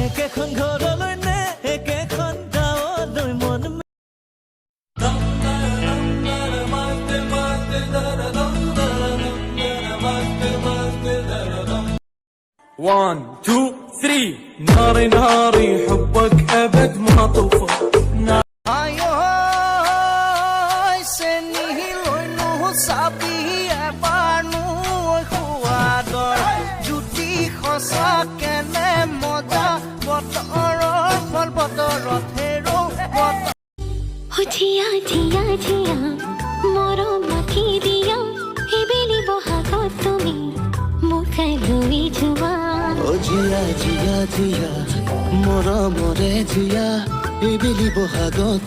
একেখন ঘৰলৈ নে একেখন গাঁৱলৈ মন 1 2 3 ناري ناري حبك أبد ما طفى আয়ৈ চেনি লৈনো চাবি এবাৰনো সোৱাদৰ জুতি সঁচা কেনে মজা বতৰৰ ফল বতৰত হেৰো জিয়া জিয়া জিয়া মৰম মাখি দিয়া এইবেলি বহাগত তুমি মোক লৈ যোৱা জিয়া জিয়া জিয়া মৰমৰে জিয়া এইবেলি বহাগত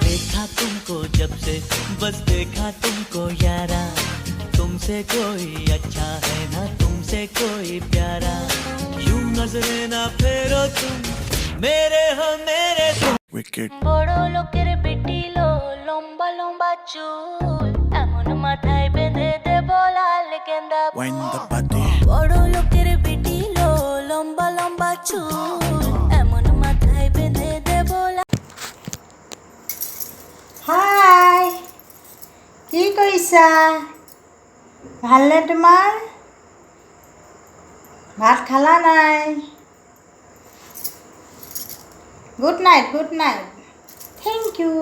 देखा तुमको जब से बस देखा तुमको यारा तुमसे कोई अच्छा है ना तुमसे कोई प्यारा यूं नजरे ना फेरो तुम मेरे हो मेरे तुम বড় লোকের বেটি লো লম্বা লম্বা চুল এমন মাথায় বেঁধে দেব লাল গেন্দা বড় লোকের বেটি লো লম্বা লম্বা চুল এমন মাথায় বেঁধে দেব হাই কি কৰিছা ভালনে তোমাৰ ভাত খালা নাই গুড নাইট থেংক ইউ